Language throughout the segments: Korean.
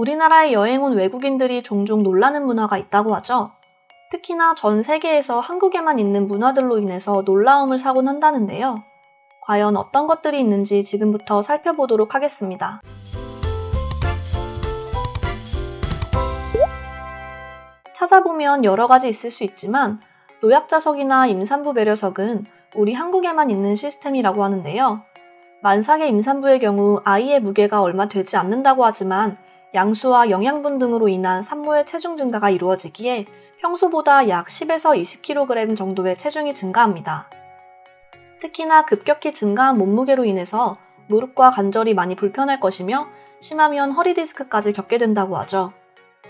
우리나라에 여행 온 외국인들이 종종 놀라는 문화가 있다고 하죠. 특히나 전 세계에서 한국에만 있는 문화들로 인해서 놀라움을 사곤 한다는데요. 과연 어떤 것들이 있는지 지금부터 살펴보도록 하겠습니다. 찾아보면 여러 가지 있을 수 있지만 노약자석이나 임산부 배려석은 우리 한국에만 있는 시스템이라고 하는데요. 만삭의 임산부의 경우 아이의 무게가 얼마 되지 않는다고 하지만 양수와 영양분 등으로 인한 산모의 체중 증가가 이루어지기에 평소보다 약 10에서 20kg 정도의 체중이 증가합니다. 특히나 급격히 증가한 몸무게로 인해서 무릎과 관절이 많이 불편할 것이며 심하면 허리 디스크까지 겪게 된다고 하죠.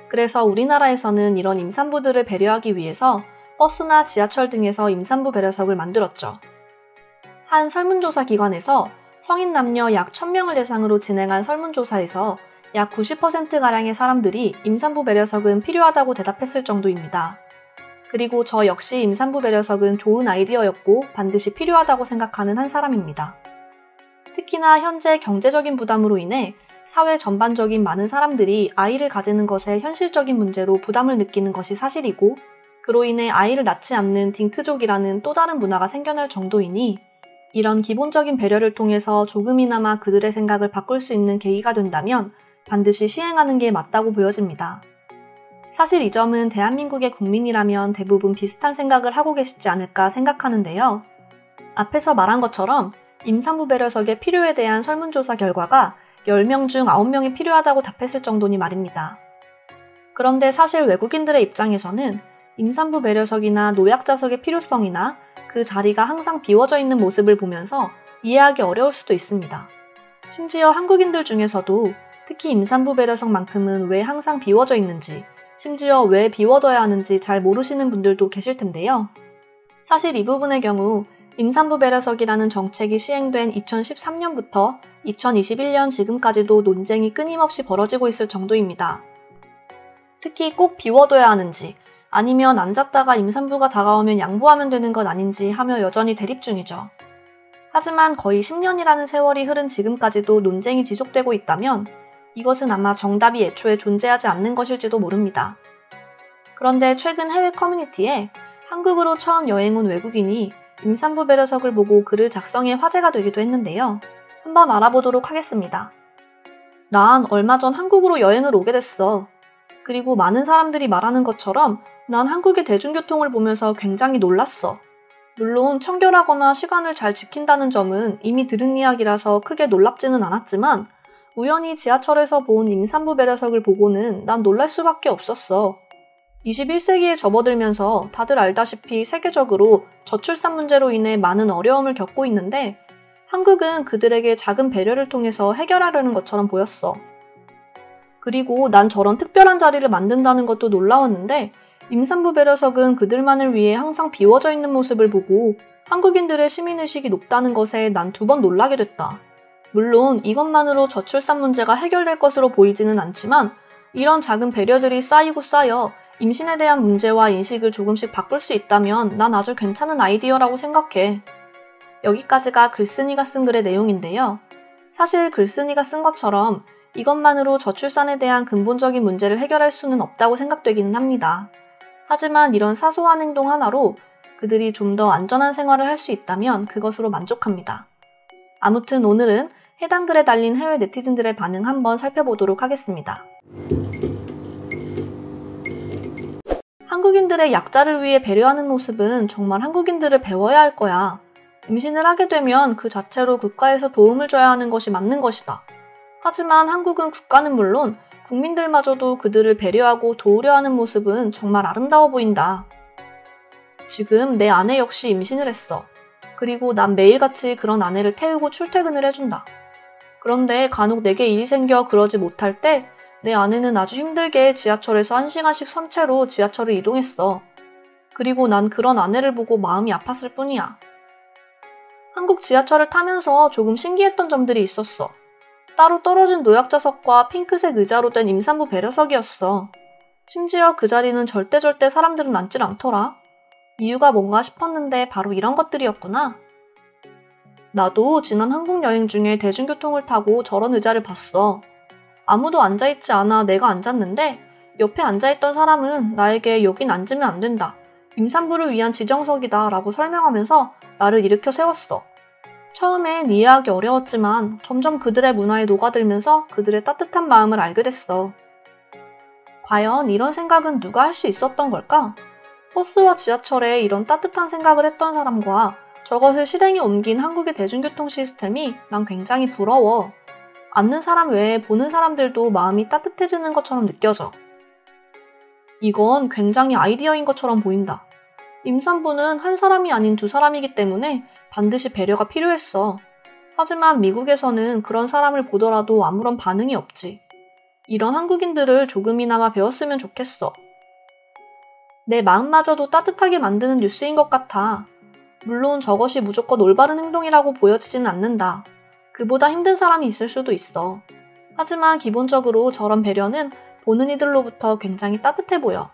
그래서 우리나라에서는 이런 임산부들을 배려하기 위해서 버스나 지하철 등에서 임산부 배려석을 만들었죠. 한 설문조사 기관에서 성인 남녀 약 1000명을 대상으로 진행한 설문조사에서 약 90%가량의 사람들이 임산부 배려석은 필요하다고 대답했을 정도입니다. 그리고 저 역시 임산부 배려석은 좋은 아이디어였고 반드시 필요하다고 생각하는 한 사람입니다. 특히나 현재 경제적인 부담으로 인해 사회 전반적인 많은 사람들이 아이를 가지는 것에 현실적인 문제로 부담을 느끼는 것이 사실이고 그로 인해 아이를 낳지 않는 딩크족이라는 또 다른 문화가 생겨날 정도이니 이런 기본적인 배려를 통해서 조금이나마 그들의 생각을 바꿀 수 있는 계기가 된다면 반드시 시행하는 게 맞다고 보여집니다. 사실 이 점은 대한민국의 국민이라면 대부분 비슷한 생각을 하고 계시지 않을까 생각하는데요. 앞에서 말한 것처럼 임산부 배려석의 필요에 대한 설문조사 결과가 10명 중 9명이 필요하다고 답했을 정도니 말입니다. 그런데 사실 외국인들의 입장에서는 임산부 배려석이나 노약자석의 필요성이나 그 자리가 항상 비워져 있는 모습을 보면서 이해하기 어려울 수도 있습니다. 심지어 한국인들 중에서도 특히 임산부 배려석만큼은 왜 항상 비워져 있는지, 심지어 왜 비워둬야 하는지 잘 모르시는 분들도 계실 텐데요. 사실 이 부분의 경우 임산부 배려석이라는 정책이 시행된 2013년부터 2021년 지금까지도 논쟁이 끊임없이 벌어지고 있을 정도입니다. 특히 꼭 비워둬야 하는지 아니면 앉았다가 임산부가 다가오면 양보하면 되는 것 아닌지 하며 여전히 대립 중이죠. 하지만 거의 10년이라는 세월이 흐른 지금까지도 논쟁이 지속되고 있다면 이것은 아마 정답이 애초에 존재하지 않는 것일지도 모릅니다. 그런데 최근 해외 커뮤니티에 한국으로 처음 여행 온 외국인이 임산부 배려석을 보고 글을 작성해 화제가 되기도 했는데요. 한번 알아보도록 하겠습니다. 난 얼마 전 한국으로 여행을 오게 됐어. 그리고 많은 사람들이 말하는 것처럼 난 한국의 대중교통을 보면서 굉장히 놀랐어. 물론 청결하거나 시간을 잘 지킨다는 점은 이미 들은 이야기라서 크게 놀랍지는 않았지만 우연히 지하철에서 본 임산부 배려석을 보고는 난 놀랄 수밖에 없었어. 21세기에 접어들면서 다들 알다시피 세계적으로 저출산 문제로 인해 많은 어려움을 겪고 있는데 한국은 그들에게 작은 배려를 통해서 해결하려는 것처럼 보였어. 그리고 난 저런 특별한 자리를 만든다는 것도 놀라웠는데 임산부 배려석은 그들만을 위해 항상 비워져 있는 모습을 보고 한국인들의 시민의식이 높다는 것에 난 2번 놀라게 됐다. 물론 이것만으로 저출산 문제가 해결될 것으로 보이지는 않지만 이런 작은 배려들이 쌓이고 쌓여 임신에 대한 문제와 인식을 조금씩 바꿀 수 있다면 난 아주 괜찮은 아이디어라고 생각해. 여기까지가 글쓴이가 쓴 글의 내용인데요. 사실 글쓴이가 쓴 것처럼 이것만으로 저출산에 대한 근본적인 문제를 해결할 수는 없다고 생각되기는 합니다. 하지만 이런 사소한 행동 하나로 그들이 좀 더 안전한 생활을 할 수 있다면 그것으로 만족합니다. 아무튼 오늘은 해당 글에 달린 해외 네티즌들의 반응 한번 살펴보도록 하겠습니다. 한국인들의 약자를 위해 배려하는 모습은 정말 한국인들을 배워야 할 거야. 임신을 하게 되면 그 자체로 국가에서 도움을 줘야 하는 것이 맞는 것이다. 하지만 한국은 국가는 물론 국민들마저도 그들을 배려하고 도우려 하는 모습은 정말 아름다워 보인다. 지금 내 아내 역시 임신을 했어. 그리고 난 매일같이 그런 아내를 태우고 출퇴근을 해준다. 그런데 간혹 내게 일이 생겨 그러지 못할 때 내 아내는 아주 힘들게 지하철에서 1시간씩 선체로 지하철을 이동했어. 그리고 난 그런 아내를 보고 마음이 아팠을 뿐이야. 한국 지하철을 타면서 조금 신기했던 점들이 있었어. 따로 떨어진 노약자석과 핑크색 의자로 된 임산부 배려석이었어. 심지어 그 자리는 절대 사람들은 앉질 않더라. 이유가 뭔가 싶었는데 바로 이런 것들이었구나. 나도 지난 한국 여행 중에 대중교통을 타고 저런 의자를 봤어. 아무도 앉아있지 않아 내가 앉았는데 옆에 앉아있던 사람은 나에게 여긴 앉으면 안 된다. 임산부를 위한 지정석이다 라고 설명하면서 나를 일으켜 세웠어. 처음엔 이해하기 어려웠지만 점점 그들의 문화에 녹아들면서 그들의 따뜻한 마음을 알게 됐어. 과연 이런 생각은 누가 할 수 있었던 걸까? 버스와 지하철에 이런 따뜻한 생각을 했던 사람과 저것을 실행에 옮긴 한국의 대중교통 시스템이 난 굉장히 부러워. 앉는 사람 외에 보는 사람들도 마음이 따뜻해지는 것처럼 느껴져. 이건 굉장히 아이디어인 것처럼 보인다. 임산부는 한 사람이 아닌 두 사람이기 때문에 반드시 배려가 필요했어. 하지만 미국에서는 그런 사람을 보더라도 아무런 반응이 없지. 이런 한국인들을 조금이나마 배웠으면 좋겠어. 내 마음마저도 따뜻하게 만드는 뉴스인 것 같아. 물론 저것이 무조건 올바른 행동이라고 보여지지는 않는다. 그보다 힘든 사람이 있을 수도 있어. 하지만 기본적으로 저런 배려는 보는 이들로부터 굉장히 따뜻해 보여.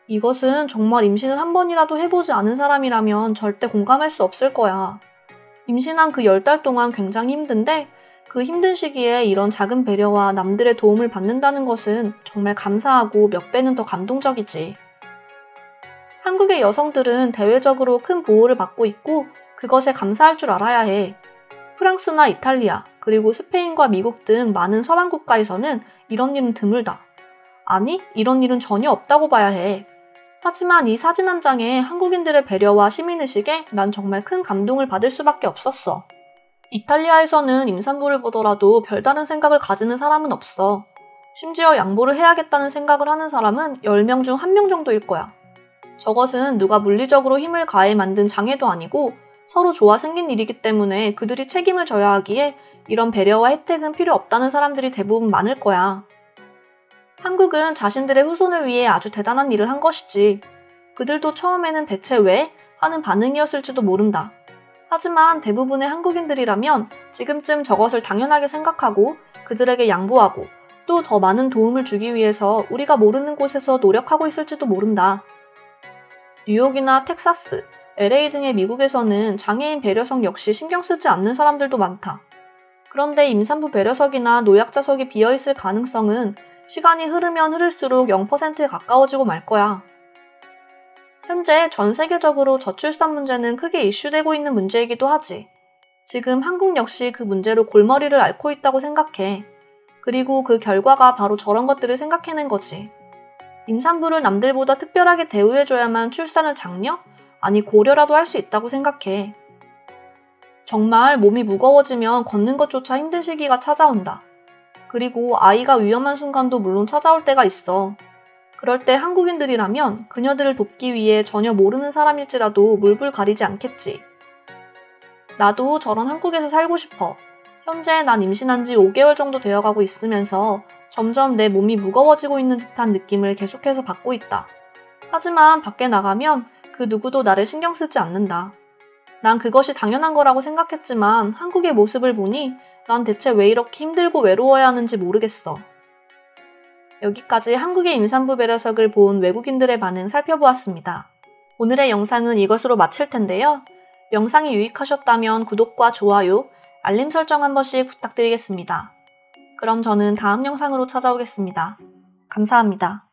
이것은 정말 임신을 한 번이라도 해보지 않은 사람이라면 절대 공감할 수 없을 거야. 임신한 그 10달 동안 굉장히 힘든데 그 힘든 시기에 이런 작은 배려와 남들의 도움을 받는다는 것은 정말 감사하고 몇 배는 더 감동적이지. 한국의 여성들은 대외적으로 큰 보호를 받고 있고 그것에 감사할 줄 알아야 해. 프랑스나 이탈리아, 그리고 스페인과 미국 등 많은 서방 국가에서는 이런 일은 드물다. 아니, 이런 일은 전혀 없다고 봐야 해. 하지만 이 사진 한 장에 한국인들의 배려와 시민의식에 난 정말 큰 감동을 받을 수밖에 없었어. 이탈리아에서는 임산부를 보더라도 별다른 생각을 가지는 사람은 없어. 심지어 양보를 해야겠다는 생각을 하는 사람은 10명 중 1명 정도일 거야. 저것은 누가 물리적으로 힘을 가해 만든 장애도 아니고 서로 좋아 생긴 일이기 때문에 그들이 책임을 져야 하기에 이런 배려와 혜택은 필요 없다는 사람들이 대부분 많을 거야. 한국은 자신들의 후손을 위해 아주 대단한 일을 한 것이지. 그들도 처음에는 대체 왜? 하는 반응이었을지도 모른다. 하지만 대부분의 한국인들이라면 지금쯤 저것을 당연하게 생각하고 그들에게 양보하고 또 더 많은 도움을 주기 위해서 우리가 모르는 곳에서 노력하고 있을지도 모른다. 뉴욕이나 텍사스, LA 등의 미국에서는 장애인 배려석 역시 신경 쓰지 않는 사람들도 많다. 그런데 임산부 배려석이나 노약자석이 비어있을 가능성은 시간이 흐르면 흐를수록 0%에 가까워지고 말 거야. 현재 전 세계적으로 저출산 문제는 크게 이슈되고 있는 문제이기도 하지. 지금 한국 역시 그 문제로 골머리를 앓고 있다고 생각해. 그리고 그 결과가 바로 저런 것들을 생각해낸 거지. 임산부를 남들보다 특별하게 대우해줘야만 출산을 장려? 아니 고려라도 할 수 있다고 생각해. 정말 몸이 무거워지면 걷는 것조차 힘든 시기가 찾아온다. 그리고 아이가 위험한 순간도 물론 찾아올 때가 있어. 그럴 때 한국인들이라면 그녀들을 돕기 위해 전혀 모르는 사람일지라도 물불 가리지 않겠지. 나도 저런 한국에서 살고 싶어. 현재 난 임신한 지 5개월 정도 되어가고 있으면서 점점 내 몸이 무거워지고 있는 듯한 느낌을 계속해서 받고 있다. 하지만 밖에 나가면 그 누구도 나를 신경 쓰지 않는다. 난 그것이 당연한 거라고 생각했지만 한국의 모습을 보니 난 대체 왜 이렇게 힘들고 외로워야 하는지 모르겠어. 여기까지 한국의 임산부 배려석을 본 외국인들의 반응 살펴보았습니다. 오늘의 영상은 이것으로 마칠 텐데요. 영상이 유익하셨다면 구독과 좋아요, 알림 설정 한 번씩 부탁드리겠습니다. 그럼 저는 다음 영상으로 찾아오겠습니다. 감사합니다.